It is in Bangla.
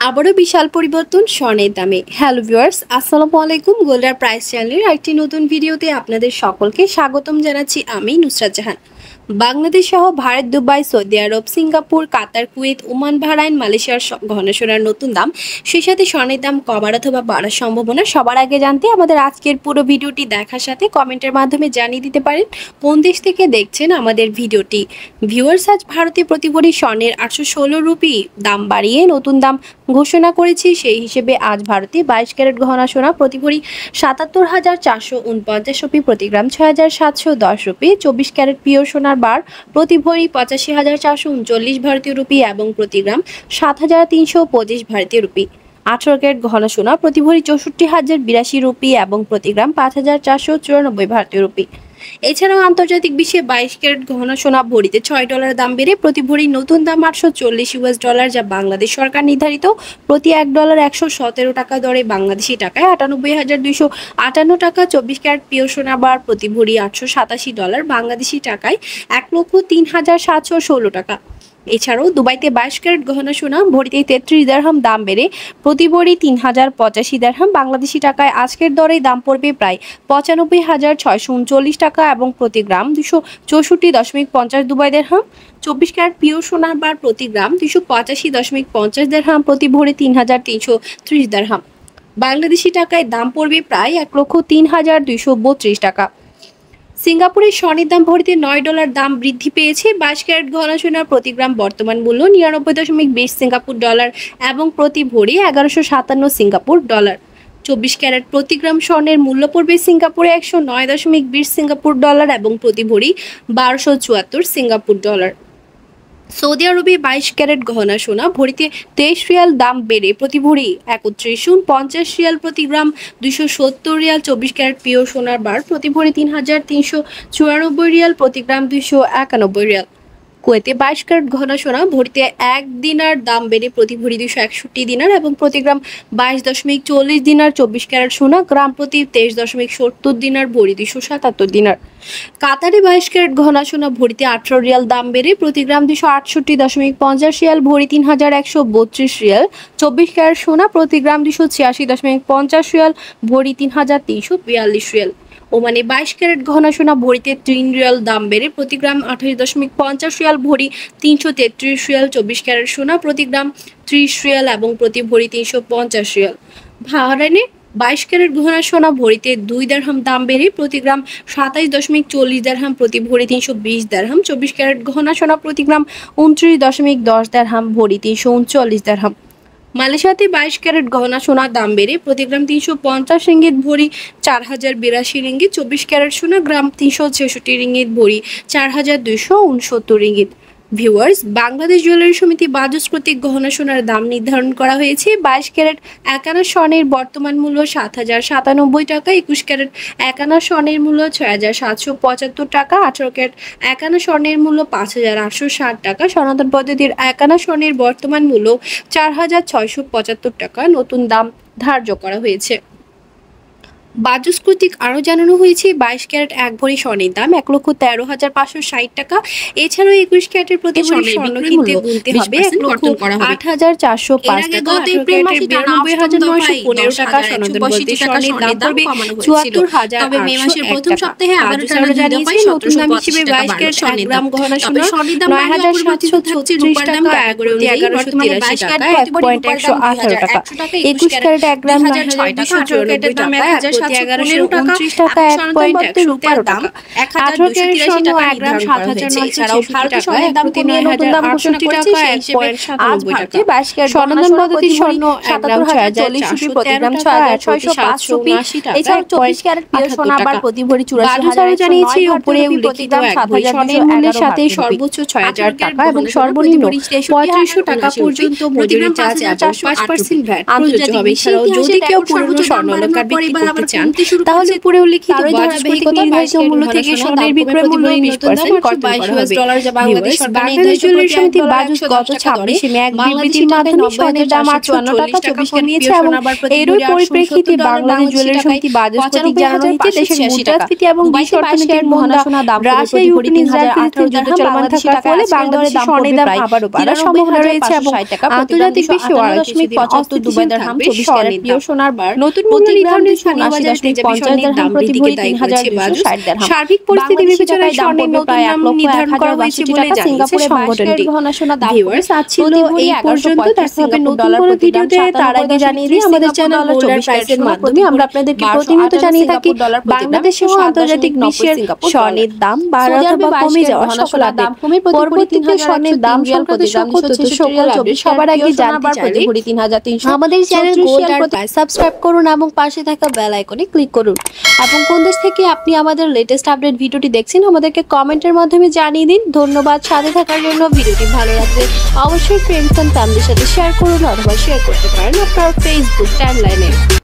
আবারও বিশাল পরিবর্তন স্বর্ণের দামে। হ্যালো ভিউয়ার্স, আসসালামু আলাইকুম। গোল্ডার প্রাইস চ্যানেলের একটি নতুন ভিডিওতে আপনাদের সকলকে স্বাগতম জানাচ্ছি আমি নুসরাত জাহান। বাংলাদেশ সহ ভারত, দুবাই, সৌদি আরব, সিঙ্গাপুর, কাতার, কুয়েত, ওমান, বাহরাইন, মালয়েশিয়ার গহনা নতুন দাম, সেই সাথে স্বর্ণের দাম কমার অথবা বাড়ার সম্ভাবনা সবার আগে জানতে আমাদের আজকের পুরো ভিডিওটি দেখার সাথে কমেন্টের মাধ্যমে জানিয়ে দিতে পারেন কোন দেশ থেকে দেখছেন আমাদের ভিডিওটি। ভিউয়ার্স, আজ ভারতে প্রতি ভরি স্বর্ণের 816 রুপি দাম বাড়িয়ে নতুন দাম ঘোষণা করেছি। সেই হিসেবে আজ ভারতে 22 ক্যারেট গহনা সোনা প্রতি ভরি 77,449 রুপি প্রতি গ্রাম, 6,710 রুপি। 24 ক্যারেট পিওর সোনার বার প্রতি ভরি 85,439 ভারতীয় রুপি এবং প্রতি গ্রাম 7,325 ভারতীয় রুপি। 18 ক্যারেট গহনা সোনা প্রতি ভরি 64,082 রুপি এবং প্রতি গ্রাম 5,494 ভারতীয় রুপি। এছাড়াও আন্তর্জাতিক বিশ্বে 22 ক্যারেট গহনা সোনা ভরিতে $6 দাম বেড়ে প্রতি ভরি নতুন দাম $840, যা বাংলাদেশ সরকার নির্ধারিত প্রতি $1 117 টাকা দরে বাংলাদেশি টাকায় 98,258 টাকা। 24 ক্যারেট পিওর সোনা বার প্রতি ভরি $887 বাংলাদেশি টাকায় 1,03,716 টাকা। এছাড়াও দুবাইতে 22 ক্যারেট গহনা সোনা ভরিতে 33 দিরহাম দাম বেড়ে প্রতি ভরি 3,085 দিরহাম বাংলাদেশি টাকায় আজকের দরে দাম পড়বে প্রায় 95,639 টাকা এবং প্রতি গ্রাম 264.50 দুবাই দিরহাম। 24 ক্যারেট পিওর সোনার বার প্রতি গ্রাম 285.50 দিরহাম প্রতি ভরি 3,330 দিরহাম বাংলাদেশি টাকায় দাম পড়বে প্রায় 1,03,232 টাকা। সিঙ্গাপুরের স্বর্ণের দাম ভরিতে $9 দাম বৃদ্ধি পেয়েছে। 22 ক্যারেট গহনা সোনার প্রতি গ্রাম বর্তমান মূল্য 99.20 সিঙ্গাপুর ডলার এবং প্রতি ভরি 1157 সিঙ্গাপুর ডলার। 24 ক্যারেট প্রতি গ্রাম স্বর্ণের মূল্য পড়বে সিঙ্গাপুরে 109.20 সিঙ্গাপুর ডলার এবং প্রতি ভরি 1274 সিঙ্গাপুর ডলার। সৌদি আরবে 22 ক্যারেট গহনা সোনা ভরিতে 23 রিয়াল দাম বেড়ে প্রতি ভরি 3150 রিয়াল প্রতি গ্রাম 270 রিয়াল। 24 ক্যারেট পিওর সোনার বার প্রতি ভরি 3,394 রিয়াল প্রতি গ্রাম 291 রিয়াল। কুয়েতে 22 ক্যারেট গহনা সোনা ভরিতে 1 দিনার দাম বেড়ে প্রতি ভরি 261 দিনার এবং প্রতি গ্রাম 22.40 দিনার। 24 ক্যারেট সোনা গ্রাম প্রতি 23.70 দিনার ভরি 277 দিনার। কাতারে 22 ক্যারেট গহনা সোনা ভরিতে 18 রিয়াল দাম বেড়ে প্রতি গ্রাম 268.50 রিয়াল ভরি 3,132 রিয়াল। 24 ক্যারেট সোনা প্রতি গ্রাম 286.50 রিয়াল ভরি 3,342 রিয়াল। ওমানে 22 ক্যারেট গহনা সোনা ভরিতে 3 রিয়াল দাম বেড়ে প্রতি গ্রাম 28.50 রিয়াল ভরি 333 রিয়াল। 24 ক্যারেট সোনা প্রতি গ্রাম 30 রিয়াল এবং প্রতি ভরি 350 রিয়াল। বাহরাইনে 22 ক্যারেট গহনা সোনা ভরিতে 2 দিরহাম দাম বেড়ে প্রতি গ্রাম 27.40 দিরহাম প্রতি ভরি 320 দিরহাম। 24 ক্যারেট গহনা সোনা প্রতি গ্রাম 29.10 দিরহাম ভরি 339 দিরহাম। মালয়েশিয়াতে 22 ক্যারেট গহনা সোনার দাম বেড়ে প্রতি গ্রাম 350 রিঙ্গিত ভরি 4,082 রিঙ্গিত। 24 ক্যারেট সোনা গ্রাম 366 রিঙ্গিত ভরি 4,269 রিঙ্গিত। ভিউয়ার্স, বাংলাদেশ জুয়েলারি সমিতি বাজুস কর্তৃক গহনা সোনার দাম নির্ধারণ করা হয়েছে। 22 ক্যারেট 1 আনা স্বর্ণের বর্তমান মূল্য 7,097 টাকা। 21 ক্যারেট 1 আনা স্বর্ণের মূল্য 6,775 টাকা। 18 ক্যারেট 1 আনা স্বর্ণের মূল্য 5,860 টাকা। সনাতন পদ্ধতির 1 আনা স্বর্ণের বর্তমান মূল্য 4,675 টাকা নতুন দাম ধার্য করা হয়েছে। বাজুস কর্তৃক আরও জানানো হয়েছে 22 ক্যারেট 1 ভরি স্বর্ণের দাম 1,13,560 টাকা। এছাড়াও 21 ক্যারেটের প্রতি ভরি স্বর্ণ কিনতে গুনতে হবে 1,08,405 টাকা। 18 ক্যারেটের 92,915 টাকা। সনাতন পদ্ধতির স্বর্ণের দাম পড়বে 74,801 টাকা। মে মাসের প্রথম সপ্তাহে আবারও জানিয়েছে নতুন দাম হিসেবে 22 ক্যারেট 1 গ্রাম গহনা সোনা 9,736 টাকা, 11,1183 টাকা, 1.118 টাকা। 21 ক্যারেট 1 গ্রাম 9,294 টাকা, 1,1129 টাকা, 1.113 টাকা। 18 ক্যারেট স্বর্ণ 1 গ্রাম 7,966 টাকা, প্রতি 9,860 টাকা, 1.97 টাকা। 22 ক্যারেট সনাতন পদ্ধতির স্বর্ণ 1 গ্রাম 6,040 প্রতি গ্রাম 6,605 রুপি। এছাড়াও 24 ক্যারেট পিওর সোনা আবার প্রতি ভরি 84,000 জানিয়েছে। উপরে উল্লেখিত 7,011 সাথে সর্বোচ্চ 6,000 টাকা এবং সর্বনিম্ন 3,500 টাকা পর্যন্ত মজুরি চার্জ এবং 5% ভ্যাট প্রযোজ্য হবে। এছাড়াও যদি কেউ পুরনো স্বর্ণ অলংকার বিক্রি করতে চান তাহলে উপরে উল্লেখিত ধারাবাহিকতা নির্ধারিত মূল্য থেকে স্বর্ণের বিক্রয় মূল্য 20% কর্তন করা হবে। বাংলাদেশ জুয়েলারি সমিতি বাজুস গত 26 মে এক বিবৃতির মাধ্যমে স্বর্ণের দাম 854 টাকা 24 পয়সা নিয়েছে এবং এরই পরিপ্রেক্ষিতে বাংলাদেশ জুয়েলারি সমিতি বাজুস প্রতীক জানানো হয়েছে দেশের মুদ্রাস্ফীতি এবং বিশ্ব অর্থনীতির মন্দা রাশিয়া ইউক্রেন ইসরায়েল ফিলিস্তিন যুদ্ধ চলমান থাকার ফলে বাংলাদেশে স্বর্ণের দাম আবারও বাড়ার সম্ভাবনা রয়েছে এবং আন্তর্জাতিক বিশ্বে 18.75 দুবাই দিরহাম 24 ক্যারেট পিওর সোনার বার নতুন মূল্য নির্ধারণের স্থানীয় বাজারে 50 দিরহাম প্রতি ভরি 3260 দিরহাম। সার্বিক পরিস্থিতি বিবেচনায় স্বর্ণের নতুন দাম নির্ধারণ করা হয়েছে বলে সিঙ্গাপুরে সংগঠনটি। ভিউয়ার্স আজ ছিল এই পর্যন্ত। দেখা হবে নতুন কোনো ভিডিওতে। তার আগে জানিয়ে দিই আমাদের চ্যানেল গোল্ডের প্রাইসের মাধ্যমে আমরা আপনাদেরকে প্রতিনিয়ত জানিয়ে থাকি বাংলাদেশ ও আন্তর্জাতিক বিশ্বের স্বর্ণের দাম বাড়া অথবা কমে যাওয়া সকল দাম পরবর্তীতে স্বর্ণের দাম সংক্রান্ত সকল তথ্য সবার আগে জানতে চাইলে আমাদের চ্যানেল গোল্ডের প্রাইস সাবস্ক্রাইব করুন এবং পাশে থাকা বেল আইকনে ক্লিক করুন এবং কোন দেশ থেকে আপনি আমাদের লেটেস্ট আপডেট ভিডিওটি দেখছেন আমাদেরকে কমেন্টের মাধ্যমে জানিয়ে দিন। ধন্যবাদ সাথে থাকার জন্য। ভিডিওটি ভালো লাগলে অবশ্যই ফ্রেন্ডস এন্ড ফ্যামিলির সাথে শেয়ার করুন অথবা শেয়ার করতে পারেন আপনার ফেসবুক টাইমলাইনে।